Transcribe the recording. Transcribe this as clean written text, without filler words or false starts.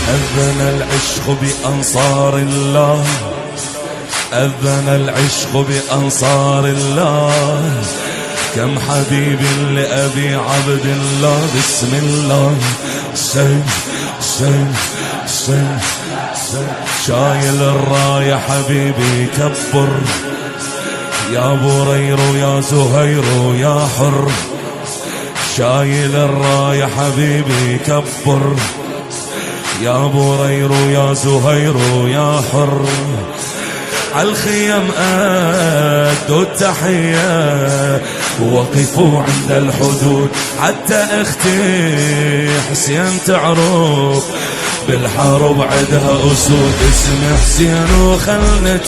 أذن العشق بأنصار الله، أذن العشق بأنصار الله، كم حبيب لأبي عبد الله. بسم الله سيد سيد سيد شايل الراية حبيبي كبر، يا برير يا زهير يا حر، شايل الراية حبيبي كبر، يا برير يا زهير يا حر. عالخيم أدوا التحية وقفوا عند الحدود، حتى اختي حسين تعرف بالحرب عدها أسود. اسم حسين وخلنا